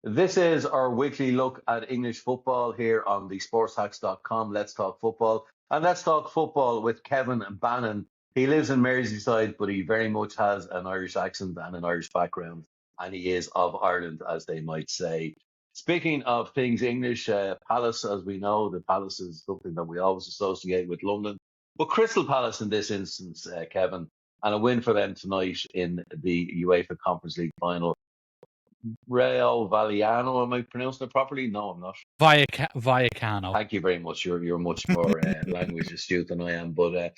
This is our weekly look at English football here on the sportshacks.com. Let's talk football. And let's talk football with Kevin Bannon. He lives in Merseyside, but he very much has an Irish accent and an Irish background. And he is of Ireland, as they might say. Speaking of things English, Palace, as we know, the Palace is something that we always associate with London. But Crystal Palace in this instance, Kevin, and a win for them tonight in the UEFA Conference League final. Rayo Vallecano, am I pronouncing it properly? No, I'm not. Vallecano. Thank you very much. You're much more language astute than I am. But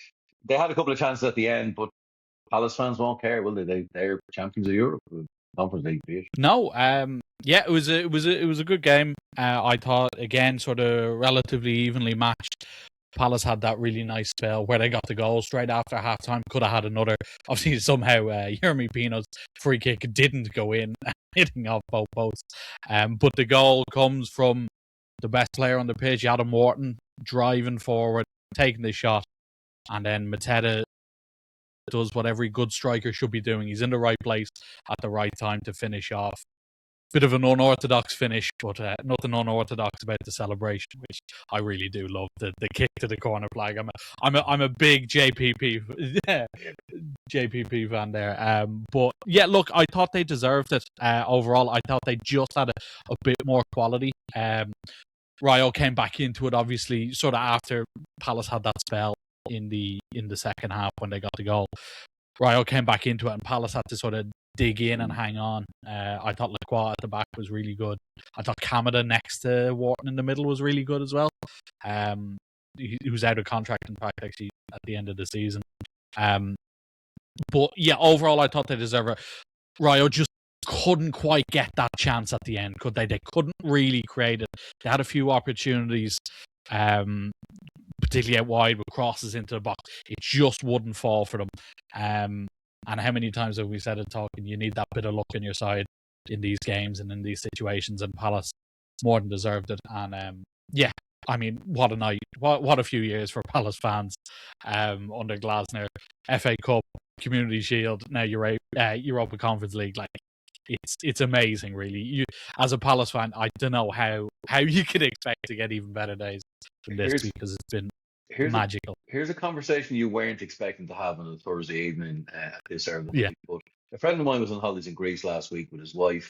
they had a couple of chances at the end, but Palace fans won't care, will they? They're champions of Europe, Conference League, be it. No, yeah, it was a good game. I thought again, sort of relatively evenly matched. Palace had that really nice spell where they got the goal straight after halftime. Could have had another. Obviously, somehow Yermi Pino's free kick didn't go in, hitting off both posts. But the goal comes from the best player on the pitch, Adam Wharton, driving forward, taking the shot, and then Mateta does what every good striker should be doing. He's in the right place at the right time to finish off. Bit of an unorthodox finish, but nothing unorthodox about the celebration, which I really do love. The kick to the corner flag. I'm a big JPP fan there. But yeah, look, I thought they deserved it. Overall, I thought they just had a bit more quality. Rayo came back into it, obviously, sort of after Palace had that spell in the second half when they got the goal. Rayo came back into it, and Palace had to sort of dig in and hang on. I thought Lacroix at the back was really good. I thought Kamada next to Wharton in the middle was really good as well. He was out of contract, in fact, actually, at the end of the season. But yeah, overall, I thought they deserve it. Rayo just couldn't quite get that chance at the end, could they? They couldn't really create it. They had a few opportunities, particularly out wide with crosses into the box. It just wouldn't fall for them. And how many times have we said it talking? You need that bit of luck on your side in these games and in these situations, and Palace more than deserved it. And yeah, I mean, what a night. What a few years for Palace fans under Glasner. FA Cup, Community Shield, now Europa Conference League. Like, it's amazing, really. You, as a Palace fan, I don't know how you could expect to get even better days than this, because it's been magical. Here's a conversation you weren't expecting to have on a Thursday evening at this early. Yeah. But a friend of mine was on holidays in Greece last week with his wife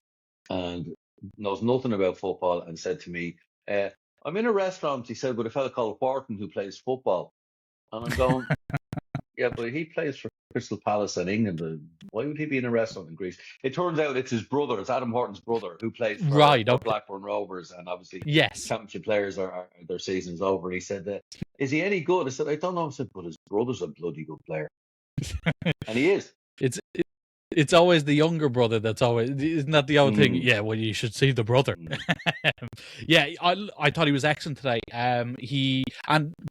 and knows nothing about football, and said to me, I'm in a restaurant, he said, with a fella called Wharton who plays football. And I'm going, yeah, but he plays for Crystal Palace in England. Why would he be in a restaurant in Greece? It turns out it's his brother. It's Adam Wharton's brother who plays for Blackburn Rovers, and obviously championship players are their season's over. And he said, is he any good? I said, I don't know. I said, but his brother's a bloody good player. And he is. It's always the younger brother that's always, isn't that the old thing? Yeah, well, you should see the brother. Yeah, I thought he was excellent today. And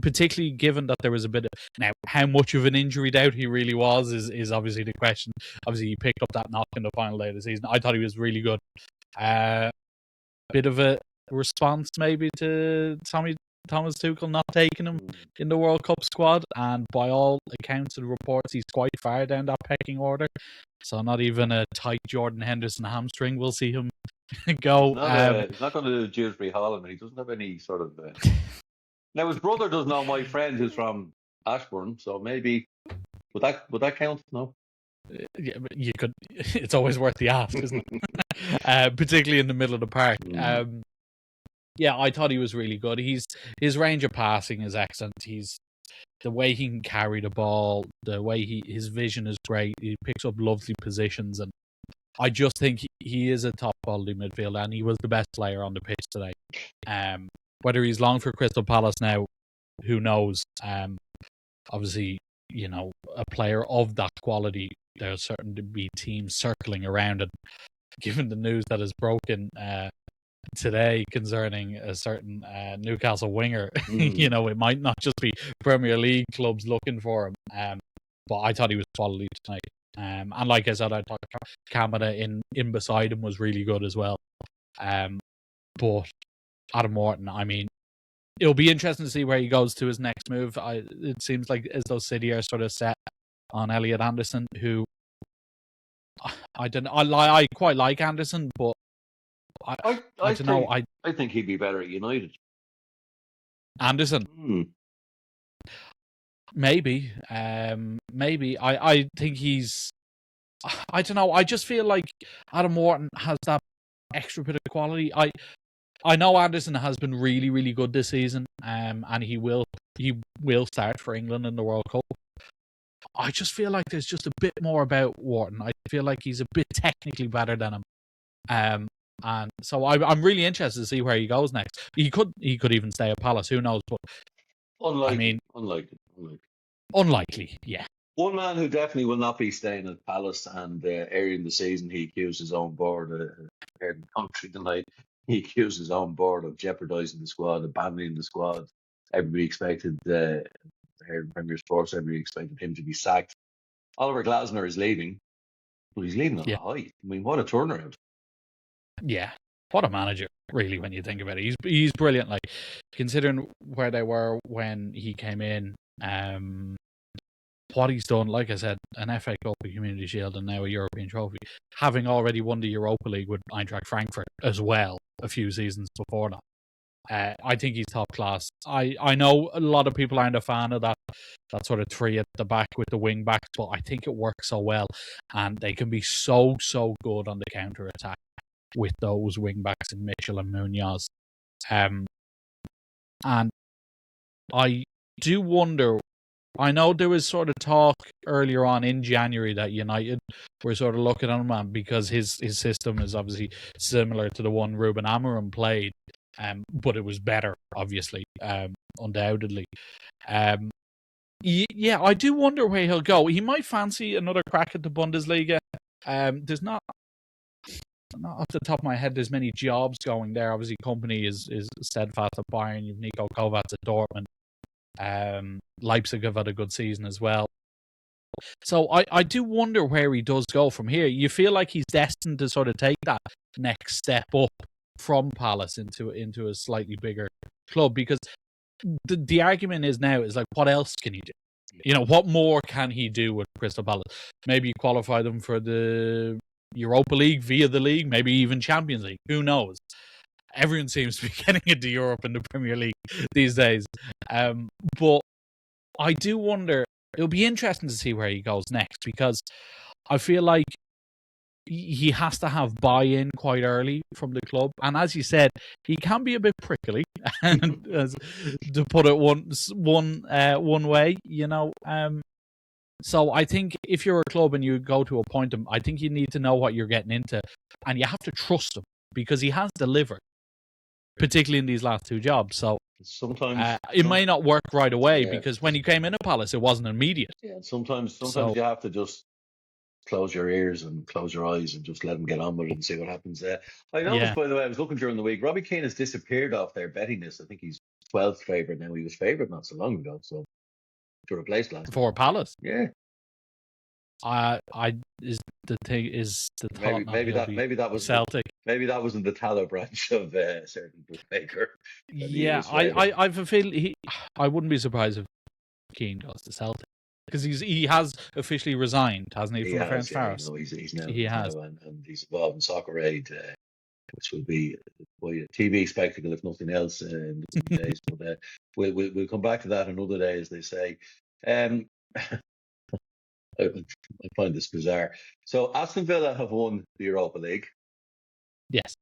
particularly given that there was a bit of, now how much of an injury doubt he really was is obviously the question. Obviously, he picked up that knock in the final day of the season. I thought he was really good. Bit of a response maybe to Thomas Tuchel not taking him in the World Cup squad, and by all accounts and reports, he's quite far down that pecking order. So not even a tight Jordan Henderson hamstring will see him go. He's not going to do Dewsbury Hall, and he doesn't have any sort of. Now his brother does know my friend who's from Ashbourne, so maybe would that count? No. Yeah, you could. It's always worth the ask, isn't it? Particularly in the middle of the park. Yeah, I thought he was really good. His range of passing is excellent. The way he can carry the ball, the way his vision is great. He picks up lovely positions, and I just think he is a top quality midfielder, and he was the best player on the pitch today. Whether he's long for Crystal Palace now, who knows? Obviously, a player of that quality, there's certain to be teams circling around it. Given the news that is broken today concerning a certain Newcastle winger, it might not just be Premier League clubs looking for him. But I thought he was quality tonight. And like I said, I thought Kamada in beside him was really good as well. But Adam Wharton, I mean, it'll be interesting to see where he goes to his next move. It seems like as though City are sort of set on Elliot Anderson, who I quite like Anderson, but I don't know. I think he'd be better at United. Anderson, maybe. Maybe. I think he's. I don't know. I just feel like Adam Morton has that extra bit of quality. I know Anderson has been really, really good this season, and he will start for England in the World Cup. I just feel like there's just a bit more about Wharton. I feel like he's a bit technically better than him, and so I'm really interested to see where he goes next. He could even stay at Palace. Who knows? But Unlikely. Unlikely. Yeah. One man who definitely will not be staying at Palace, and early in the season he accused his own board, heard in the country tonight, he accused his own board of jeopardising the squad, abandoning the squad. Everybody expected, heard in Premier Sports, everybody expected him to be sacked. Oliver Glasner is leaving, but he's leaving on a high. I mean, what a turnaround. Yeah. What a manager, really, when you think about it. He's brilliant. Like, considering where they were when he came in, what he's done, like I said, an FA Cup, a Community Shield, and now a European trophy, having already won the Europa League with Eintracht Frankfurt as well a few seasons before that. I think he's top class. I know a lot of people aren't a fan of that sort of three at the back with the wing backs, but I think it works so well, and they can be so good on the counter attack with those wing backs in Mitchell and Munoz. And I do wonder. I know there was sort of talk earlier on in January that United were sort of looking at him, man, because his system is obviously similar to the one Ruben Amorim played, but it was better, obviously, undoubtedly. Yeah, I do wonder where he'll go. He might fancy another crack at the Bundesliga. There's not off the top of my head, there's many jobs going there. Obviously, Company is steadfast at Bayern. You've Nico Kovac at Dortmund. Leipzig have had a good season as well. So I do wonder where he does go from here. You feel like he's destined to sort of take that next step up from Palace into a slightly bigger club, because the argument is now is like, what else can he do? You know, what more can he do with Crystal Palace? Maybe qualify them for the Europa League via the league, maybe even Champions League. Who knows? Everyone seems to be getting into Europe and the Premier League these days. But I do wonder, it'll be interesting to see where he goes next, because I feel like he has to have buy-in quite early from the club. And as you said, he can be a bit prickly, and to put it one way, you know. So I think if you're a club and you go to appoint him, I think you need to know what you're getting into, and you have to trust him, because he has delivered, particularly in these last two jobs. So sometimes it may not work right away, because when he came into Palace, it wasn't immediate. Yeah, sometimes you have to just close your ears and close your eyes and just let him get on with it and see what happens there. I noticed, by the way, I was looking during the week, Robbie Keane has disappeared off their betting list. I think he's 12th favourite now. He was favourite not so long ago, so to replace last for Palace. Yeah. Maybe that was Celtic. Maybe that wasn't the tallow branch of a certain bookmaker. Yeah, I have a feeling I wouldn't be surprised if Keane goes to Celtic, because he has officially resigned, hasn't he, from Ferenc Faros? No, he's now. He has, and he's involved in Soccer Aid, which will be a TV spectacle if nothing else in the days. But we'll come back to that another day, as they say. I find this bizarre. So Aston Villa have won the Europa League. Yes.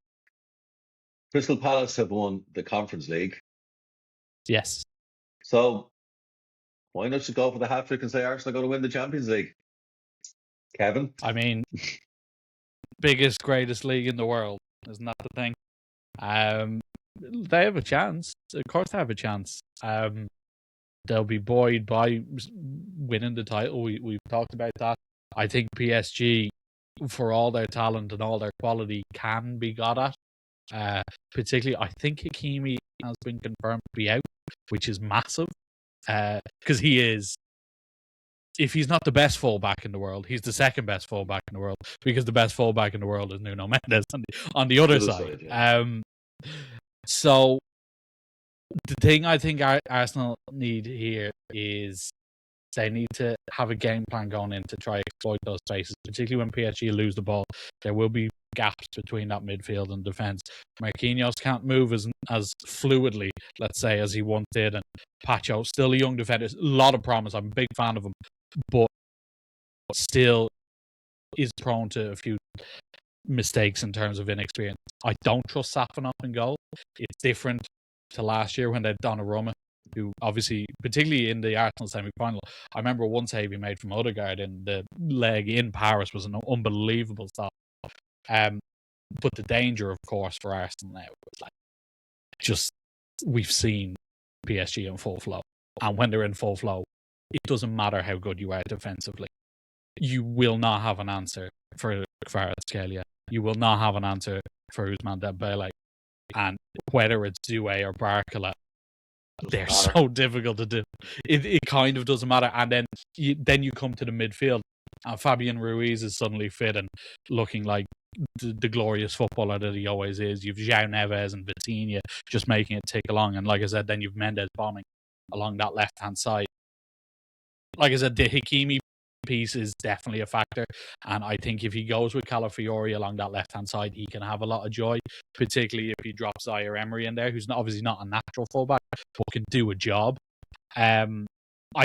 Crystal Palace have won the Conference League. Yes. So why not just go for the hat-trick and say Arsenal are going to win the Champions League? Kevin? I mean, biggest, greatest league in the world. Isn't that the thing? They have a chance. Of course they have a chance. They'll be buoyed by winning the title. We've talked about that. I think PSG, for all their talent and all their quality, can be got at. Particularly, I think Hakimi has been confirmed to be out, which is massive. Because he is, if he's not the best fullback in the world, he's the second best fullback in the world, because the best fullback in the world is Nuno Mendes on the other side. So the thing I think Arsenal need here is they need to have a game plan going in to try to exploit those spaces, particularly when PSG lose the ball. There will be gaps between that midfield and defence. Marquinhos can't move as fluidly, let's say, as he once did, and Pacho, still a young defender, a lot of promise. I'm a big fan of him, but still is prone to a few mistakes in terms of inexperience. I don't trust Safin up in goal. It's different to last year when they had Donnarumma, who obviously, particularly in the Arsenal semi-final, I remember one save he made from Odegaard in the leg in Paris was an unbelievable stop. But the danger, of course, for Arsenal now is like just we've seen PSG in full flow, and when they're in full flow, it doesn't matter how good you are defensively. You will not have an answer for Kvaratskhelia. You will not have an answer for Ousmane Dembele. And whether it's Doué or Barcola, they're so difficult to do. It kind of doesn't matter. And then you come to the midfield, and Fabian Ruiz is suddenly fit and looking like the glorious footballer that he always is. You've João Neves and Vitinha just making it tick along. And like I said, then you've Mendes bombing along that left-hand side. Like I said, the Hakimi piece is definitely a factor, and I think if he goes with Calafiori along that left-hand side, he can have a lot of joy, particularly if he drops Zaire Emery in there, who's obviously not a natural fullback, but can do a job. I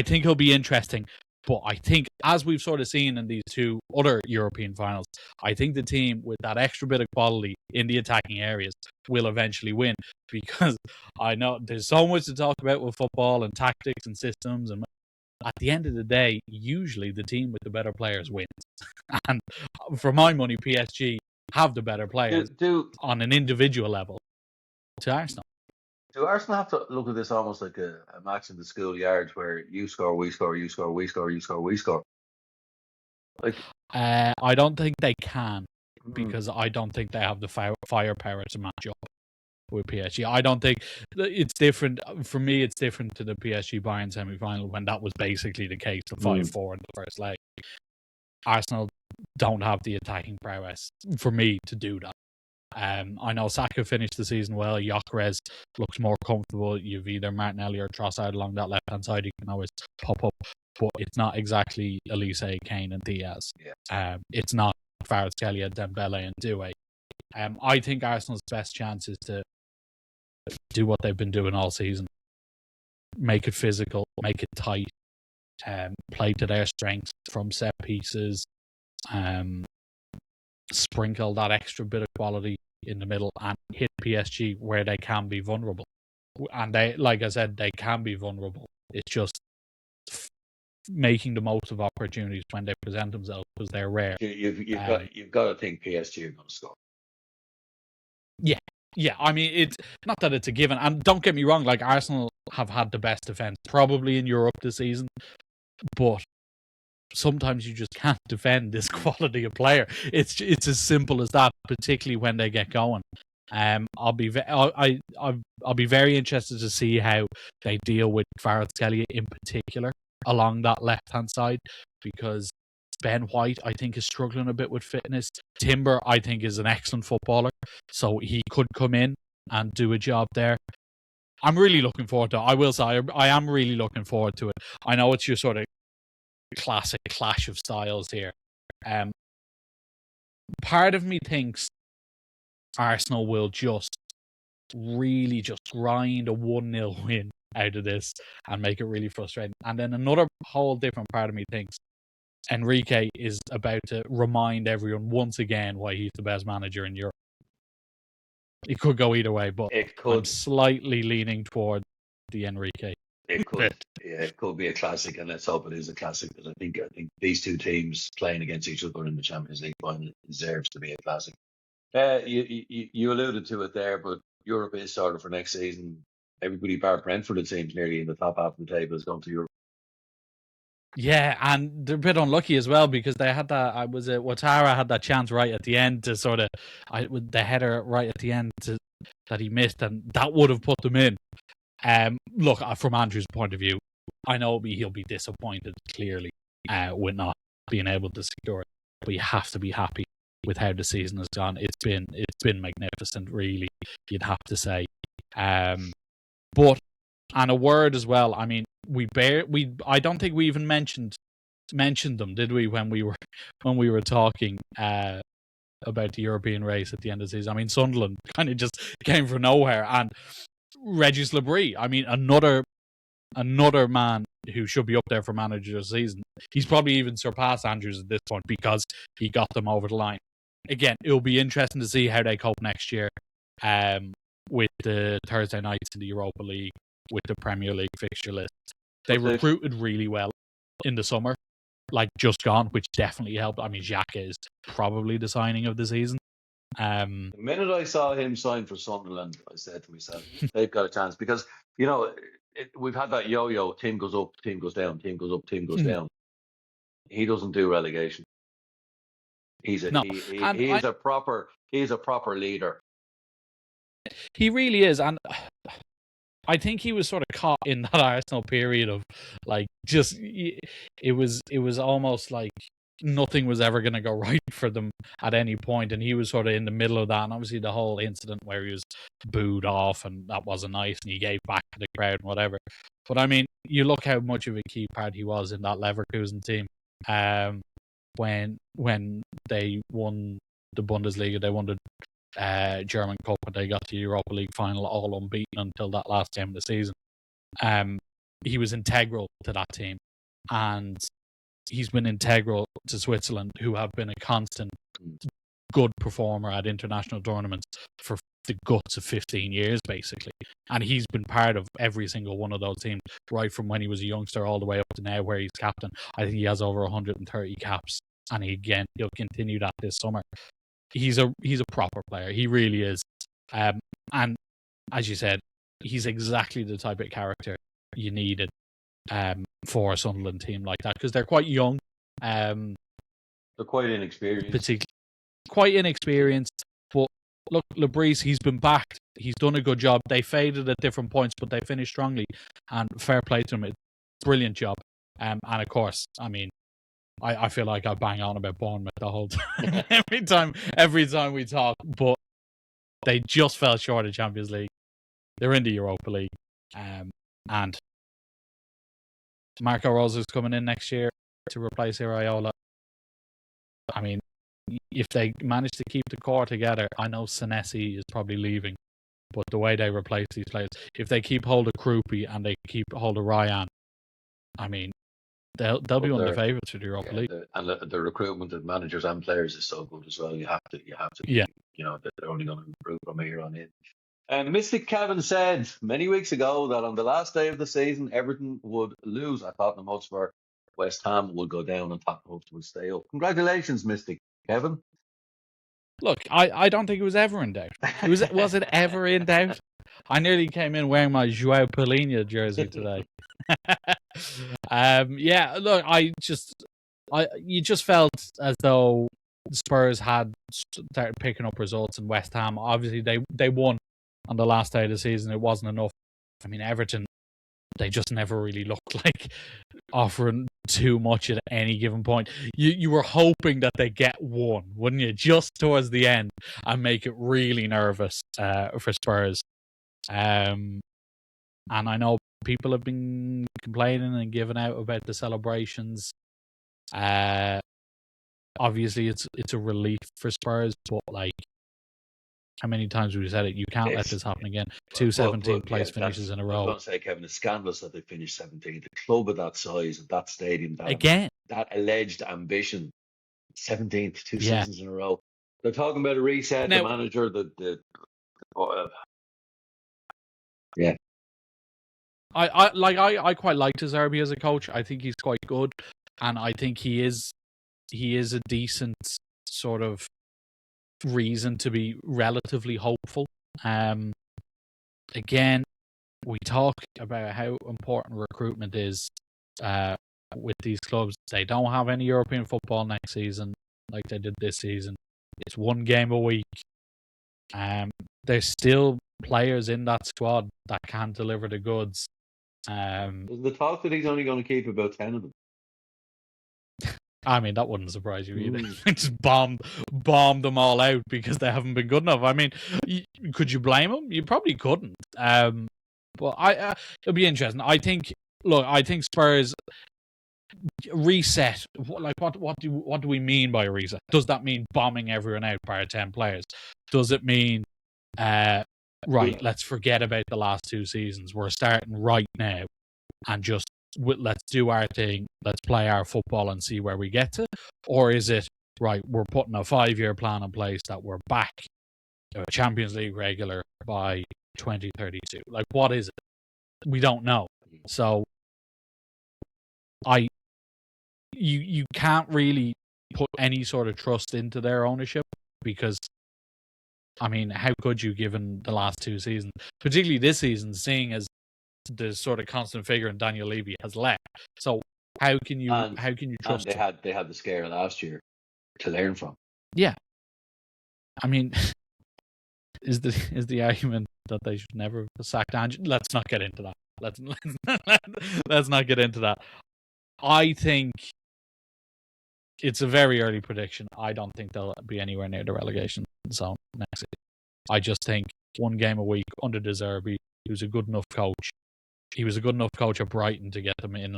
think he'll be interesting, but I think, as we've sort of seen in these two other European finals, I think the team with that extra bit of quality in the attacking areas will eventually win, because I know there's so much to talk about with football and tactics and systems, and at the end of the day, usually the team with the better players wins. And for my money, PSG have the better players on an individual level to Arsenal. Do Arsenal have to look at this almost like a match in the schoolyard where you score, we score, you score, we score, you score, we score? Like, I don't think they can, because I don't think they have the firepower to match up with PSG. I don't think it's different. For me, it's different to the PSG Bayern semi-final, when that was basically the case, the 5-4 in the first leg. Arsenal don't have the attacking prowess for me to do that. I know Saka finished the season well. Gyökeres looks more comfortable. You've either Martinelli or Trossard along that left-hand side. You can always pop up, but it's not exactly Elise, Kane and Diaz. It's not Kvaratskhelia, Dembele and Doué. I think Arsenal's best chance is to do what they've been doing all season. Make it physical, make it tight, play to their strengths from set pieces, sprinkle that extra bit of quality in the middle and hit PSG where they can be vulnerable. And they, like I said, they can be vulnerable. It's just making the most of opportunities when they present themselves, because they're rare. You've got to think PSG are going to score. Yeah, I mean, it's not that it's a given. And don't get me wrong, like, Arsenal have had the best defence probably in Europe this season, but sometimes you just can't defend this quality of player. It's as simple as that, particularly when they get going. I'll be very interested to see how they deal with Kvaratskhelia in particular along that left-hand side, because Ben White, I think, is struggling a bit with fitness. Timber, I think, is an excellent footballer, so he could come in and do a job there. I'm really looking forward to it. I will say, I am really looking forward to it. I know it's your sort of classic clash of styles here. Part of me thinks Arsenal will just really just grind a 1-0 win out of this and make it really frustrating. And then another whole different part of me thinks Enrique is about to remind everyone once again why he's the best manager in Europe. It could go either way, but I'm slightly leaning toward the Enrique. It could, yeah, it could be a classic, and let's hope it is a classic, because I think these two teams playing against each other in the Champions League final deserves to be a classic. You alluded to it there, but Europe is sorted for next season. Everybody bar Brentford, it seems, nearly in the top half of the table is going to Europe. Yeah, and they're a bit unlucky as well, because they had that. Ouattara had that chance right at the end to sort of, with the header right at the end that he missed, and that would have put them in. Look, from Andrew's point of view, I know he'll be disappointed clearly with not being able to secure it, but you have to be happy with how the season has gone. It's been magnificent, really. You'd have to say, but. And a word as well. I mean, I don't think we even mentioned them, did we, when we were talking about the European race at the end of the season. I mean, Sunderland kind of just came from nowhere, and Regis Labrie, I mean, another man who should be up there for manager of the season. He's probably even surpassed Andrews at this point because he got them over the line. Again, it'll be interesting to see how they cope next year with the Thursday nights in the Europa League, with the Premier League fixture list. They recruited really well in the summer, like just gone, which definitely helped. I mean, Xhaka is probably the signing of the season. The minute I saw him sign for Sunderland, I said to myself, they've got a chance because, we've had that yo-yo, team goes up, team goes down, team goes up, team goes down. He doesn't do relegation. He's a proper leader. He really is, and I think he was sort of caught in that Arsenal period of it was almost like nothing was ever going to go right for them at any point, and he was sort of in the middle of that. And obviously the whole incident where he was booed off and that wasn't nice, and he gave back to the crowd and whatever. But I mean, you look how much of a key part he was in that Leverkusen team when they won the Bundesliga, they won the German Cup, and they got to the Europa League final all unbeaten until that last game of the season. He was integral to that team, and he's been integral to Switzerland, who have been a constant good performer at international tournaments for the guts of 15 years, basically. And he's been part of every single one of those teams, right from when he was a youngster all the way up to now where he's captain. I think he has over 130 caps, and he'll continue that this summer. He's a proper player. He really is. And as you said, he's exactly the type of character you needed for a Sunderland team like that, because they're quite young. They're quite inexperienced. Quite inexperienced. But look, Labrie, he's been backed. He's done a good job. They faded at different points, but they finished strongly. And fair play to him. Brilliant job. And of course, I mean, I feel like I bang on about Bournemouth the whole time. every time we talk. But they just fell short of Champions League. They're in the Europa League. And Marco Rosa's coming in next year to replace Iraola. I mean, if they manage to keep the core together, I know Senesi is probably leaving, but the way they replace these players, if they keep hold of Krupi and they keep hold of Ryan, I mean, they'll be one of the favourites for the Europa League. The recruitment of managers and players is so good as well. You have to. Yeah. They're only going to improve from here on in. Mystic Kevin said many weeks ago that on the last day of the season, Everton would lose. I thought the most for West Ham would go down and Tottenham would stay up. Congratulations, Mystic Kevin. Look, I don't think it was ever in doubt. Was it ever in doubt? I nearly came in wearing my João Palhinha jersey today. Yeah, look, you just felt as though Spurs had started picking up results, and West Ham, obviously they won on the last day of the season. It wasn't enough. I mean, Everton, they just never really looked like offering too much at any given point. You were hoping that they get one, wouldn't you, just towards the end, and make it really nervous for Spurs. And I know people have been complaining and giving out about the celebrations. Obviously, it's a relief for Spurs, but like, how many times have we said it? You can't let this happen again. 17th place finishes in a row. I was going to say, Kevin, it's scandalous that they finished 17th. A club of that size, at that stadium, that alleged ambition, 17th, two seasons in a row. They're talking about a reset. Now, the manager, yeah. I quite like De Zerbi as a coach. I think he's quite good, and I think he is a decent sort of reason to be relatively hopeful. Again, we talk about how important recruitment is with these clubs. They don't have any European football next season like they did this season. It's one game a week. There's still players in that squad that can deliver the goods. The talk that he's only going to keep about 10 of them. I mean, that wouldn't surprise you either. Just bomb them all out because they haven't been good enough. I mean, could you blame them? You probably couldn't. But it'll be interesting. I think Spurs, reset. Like what do we mean by a reset? Does that mean bombing everyone out by 10 players? Does it mean right, let's forget about the last 2 seasons. We're starting right now and just let's do our thing. Let's play our football and see where we get to. Or is it right? We're putting a 5-year plan in place that we're back a Champions League regular by 2032. Like, what is it? We don't know. So, you can't really put any sort of trust into their ownership because, I mean, how could you, given the last 2 seasons, particularly this season, seeing as the sort of constant figure in Daniel Levy has left? So how can you trust? And they had the scare last year to learn from. Yeah, I mean, is the argument that they should never have sacked Ange? Let's not get into that. Let's not get into that. I think it's a very early prediction. I don't think they'll be anywhere near the relegation zone next season. I just think one game a week under De Zerbi, he was a good enough coach. He was a good enough coach at Brighton to get them in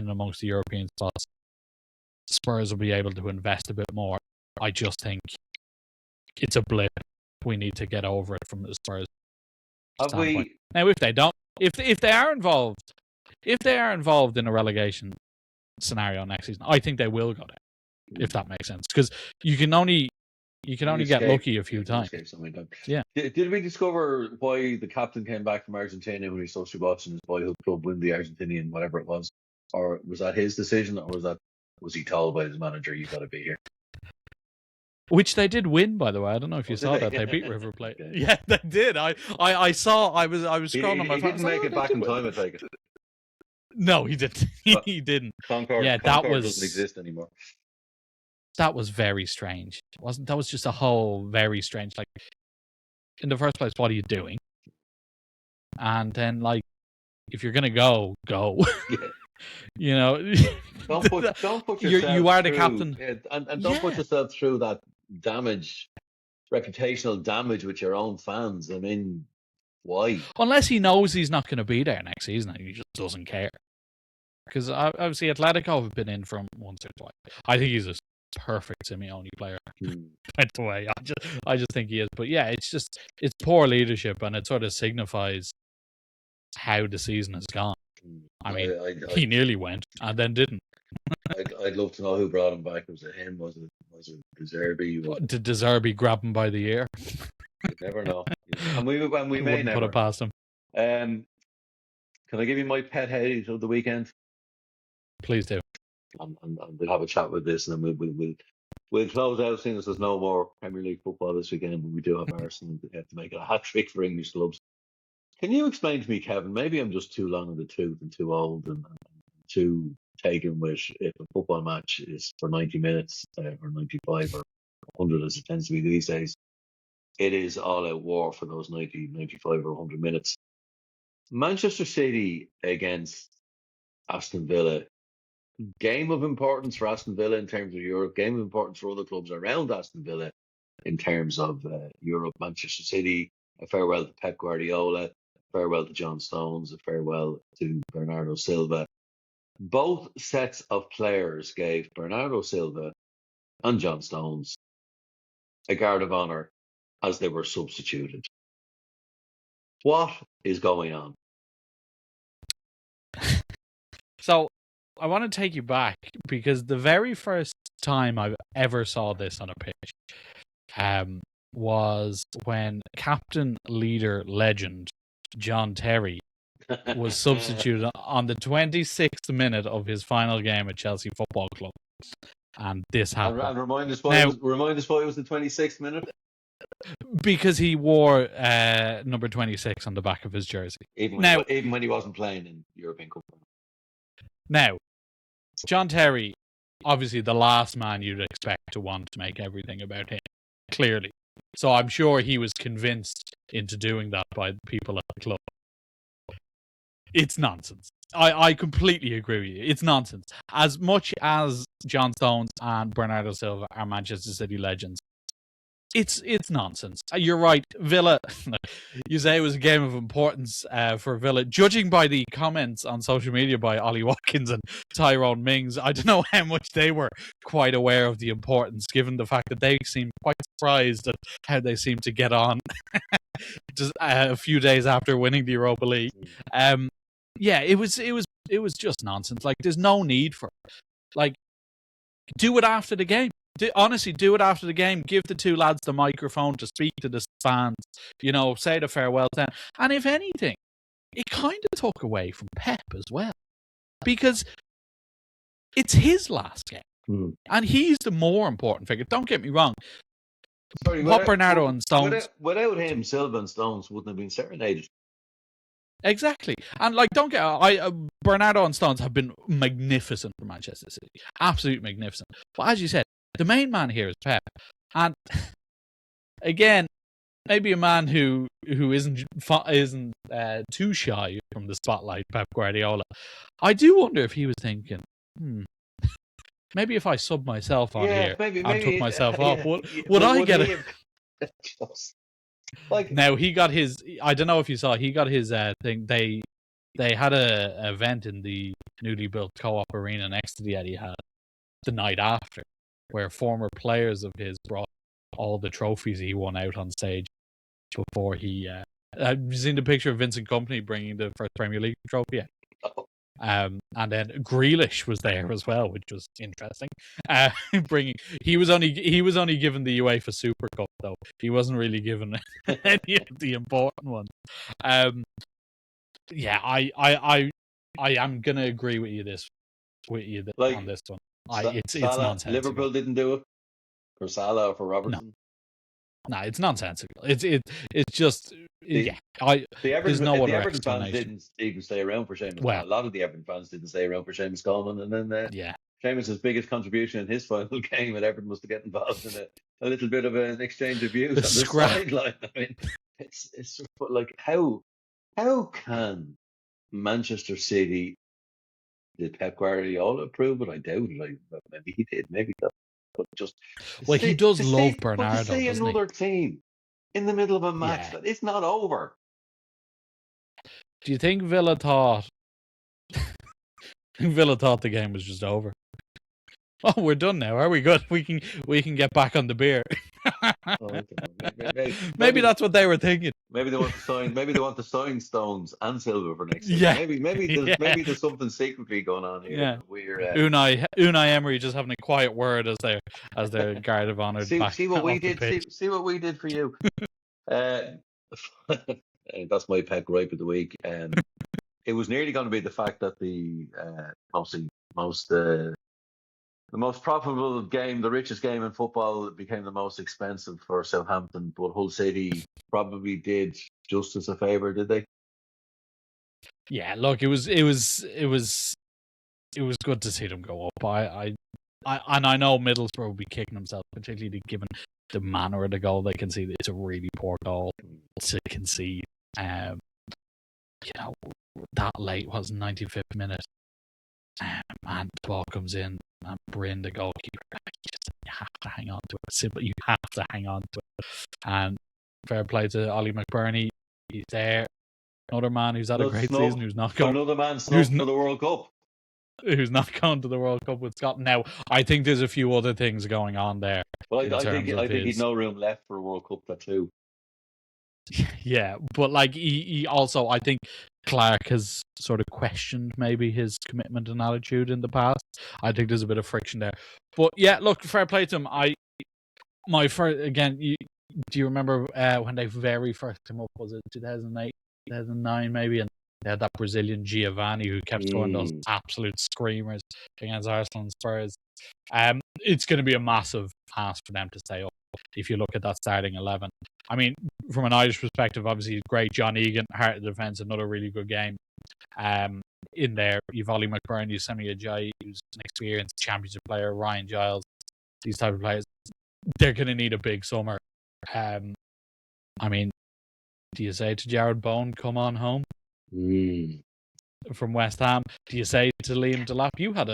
amongst the European spots. Spurs will be able to invest a bit more. I just think it's a blip. We need to get over it from the Spurs standpoint. Now, if they don't, if they are involved in a relegation scenario next season, I think they will go down. If that makes sense, because you can only get lucky a few times. Yeah. Did we discover why the captain came back from Argentina when he was supposed to be watching his boyhood club win the Argentinian whatever it was, or was that his decision, or was he told by his manager, "You got to be here"? Which they did win, by the way. I don't know if you saw that. They beat River Plate. Okay. Yeah, they did. I saw. I was scrolling on my phone. He didn't make it back in time, I take it. No, he didn't. He didn't. Concord doesn't exist anymore. That was very strange. That was just a whole very strange. Like, in the first place, what are you doing? And then, like, if you're gonna go. Yeah. You know, don't put yourself. You are the captain, and don't put yourself through that reputational damage with your own fans. I mean, why? Unless he knows he's not going to be there next season, and he just doesn't care. Because obviously, Atletico have been in from once or twice. I think he's a perfect Simeone player. By the way, I just think he is. But yeah, it's poor leadership, and it sort of signifies how the season has gone. I mean, he nearly went and then didn't. I'd love to know who brought him back. Was it him? Was it De Zerbi? Did De Zerbi grab him by the ear? You never know. And we may never put it past him. Can I give you my pet hate of the weekend? Please do. And we'll have a chat with this, and then we'll close out, seeing as there's no more Premier League football this weekend, but we do have Arsenal to make it a hat trick for English clubs. Can you explain to me, Kevin? Maybe I'm just too long in the tooth and too old and too taken with if a football match is for 90 minutes or 95 or 100 as it tends to be these days. It is all-out war for those 90, 95 or 100 minutes. Manchester City against Aston Villa. Game of importance for Aston Villa in terms of Europe. Game of importance for other clubs around Aston Villa in terms of Europe. Manchester City, a farewell to Pep Guardiola, farewell to John Stones, a farewell to Bernardo Silva. Both sets of players gave Bernardo Silva and John Stones a guard of honour as they were substituted. What is going on? So, I want to take you back because the very first time I ever saw this on a pitch was when captain, leader, legend John Terry was substituted on the 26th minute of his final game at Chelsea Football Club, and this happened. And remind us why it was the 26th minute. Because he wore number 26 on the back of his jersey. Even when he wasn't playing in European Cup. Now, John Terry, obviously the last man you'd expect to want to make everything about him, clearly. So I'm sure he was convinced into doing that by the people at the club. It's nonsense. I completely agree with you. It's nonsense. As much as John Stones and Bernardo Silva are Manchester City legends, It's nonsense. You're right. Villa, you say it was a game of importance for Villa. Judging by the comments on social media by Ollie Watkins and Tyrone Mings, I don't know how much they were quite aware of the importance, given the fact that they seemed quite surprised at how they seemed to get on just a few days after winning the Europa League. Yeah, it was just nonsense. Like, there's no need for it. Like, do it after the game. Honestly, do it after the game. Give the two lads the microphone to speak to the fans. You know, say the farewell to them. And if anything, it kind of took away from Pep as well, because it's his last game, and he's the more important figure. Don't get me wrong. Sorry, what Bernardo and Stones without him, Silva and Stones wouldn't have been serenaded. Exactly. And like, don't get Bernardo and Stones have been magnificent for Manchester City. Absolutely magnificent. But as you said, the main man here is Pep. And again, maybe a man who isn't too shy from the spotlight, Pep Guardiola. I do wonder if he was thinking, maybe if I sub myself on here and took myself off, would I get it? Like, now he got his. I don't know if you saw. He got his thing. They had a event in the newly built Co-op Arena next to the Etihad the night after, where former players of his brought all the trophies he won out on stage before he. Have you seen the picture of Vincent Kompany bringing the first Premier League trophy? And then Grealish was there as well, which was interesting. He was only given the UEFA Super Cup though. He wasn't really given any of the important ones. Yeah, I am gonna agree with you on this one. It's nonsense. Liverpool didn't do it for Salah or for Robertson. No, it's nonsensical. It's just the Everton fans didn't even stay around for Seamus. Well, a lot of the Everton fans didn't stay around for Seamus Coleman, and then Seamus's biggest contribution in his final game at Everton was to get involved in a little bit of an exchange of views on the sideline. I mean, it's like how can Manchester City, did Pep Guardiola approve it? I doubt it. Maybe he did. Maybe that. But just he does love Bernardo. But to see another team in the middle of a match that it's not over. Do you think Villa thought the game was just over? Oh, we're done now. Are we good? We can get back on the beer. Maybe that's what they were thinking. Maybe they want to sign. Maybe they want to sign Stones and Silva for next year. Yeah. Maybe there's something secretly going on here. Yeah. We're Unai Emery just having a quiet word as their guard of honor. See what we did. See what we did for you. That's my pet gripe of the week. It was nearly going to be the fact that the most profitable game, the richest game in football, became the most expensive for Southampton. But Hull City probably did justice a favour, did they? Yeah, look, it was good to see them go up. I know Middlesbrough will be kicking themselves, particularly given the manner of the goal they conceded. It's a really poor goal to concede. That late was 95th minute, and the ball comes in. And Bryn, the goalkeeper, you have to hang on to it. Simple, you have to hang on to it. And fair play to Ollie McBurney. He's there. Another man who's had a great season, who's not going. Another man snubbed for the World Cup. Who's not going to the World Cup with Scotland. Now, I think there's a few other things going on there. Well, I think he's no room left for a World Cup tattoo. Yeah, but like he also, I think Clark has sort of questioned maybe his commitment and attitude in the past. I think there's a bit of friction there. But yeah, look, fair play to him. Do you remember when they very first came up? Was it 2008, 2009 maybe? And they had that Brazilian Giovanni who kept throwing those absolute screamers against Arsenal and Spurs. It's going to be a massive ask for them to stay up if you look at that starting 11. I mean, from an Irish perspective, obviously, great John Egan, heart of defence, another really good game. In there, you've Ollie McBurney, Semi Ajayi, who's an experienced championship player, Ryan Giles, these type of players. They're going to need a big summer. I mean, do you say to Jared Bowen, come on home from West Ham? Do you say to Liam Delap, you had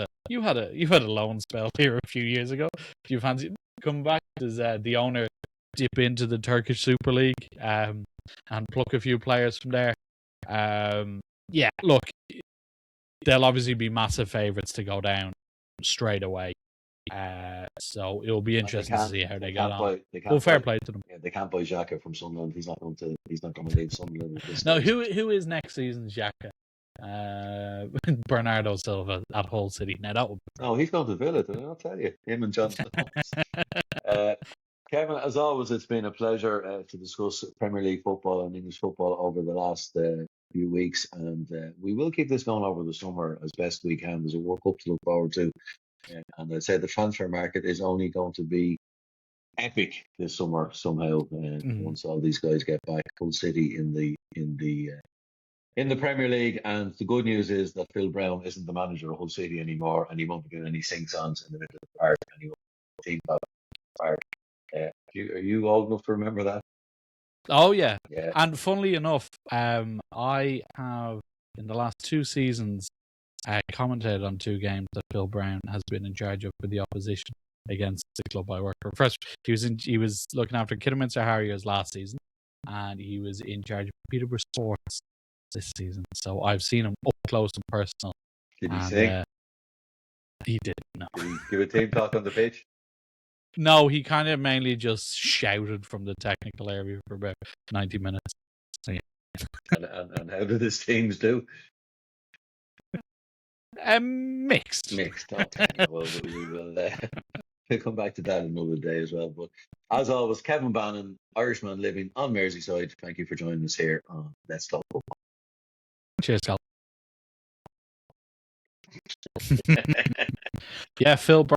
a loan spell here a few years ago? Do you fancy coming back? Does the owner dip into the Turkish Super League and pluck a few players from there. Yeah, look, they'll obviously be massive favourites to go down straight away. So it'll be interesting to see how they get on. Well, fair play to them. Yeah, they can't buy Xhaka from Sunderland. He's not going to leave Sunderland at this No, stage. who is next season's Xhaka? Bernardo Silva at Hull City. Now that would be... No, he's going to Villa. I'll tell you, him and John Stones. Kevin, as always, it's been a pleasure to discuss Premier League football and English football over the last few weeks, and we will keep this going over the summer as best we can. There's a World Cup to look forward to, and I'd say the transfer market is only going to be epic this summer somehow. Once all these guys get back, Hull City in the Premier League, and the good news is that Phil Brown isn't the manager of Hull City anymore, and he won't be doing any sing-songs in the middle of the park, and he won't team up the park. Are you old enough to remember that? Oh yeah. Yeah. And funnily enough, I have in the last 2 seasons commentated on 2 games that Phil Brown has been in charge of for the opposition against the club I work for. First, he was looking after Kidderminster Harriers last season, and he was in charge of Peterborough Sports this season. So I've seen him up close and personal. Did he sing? He did. No. Did he give a team talk on the pitch? No, he kind of mainly just shouted from the technical area for about 90 minutes. So, yeah. And how did his teams do? Mixed. Mixed. Okay. Well, we will we'll come back to that another day as well. But as always, Kevin Bannon, Irishman living on Merseyside. Thank you for joining us here on Let's Talk Football. Cheers, Cal. Yeah, Phil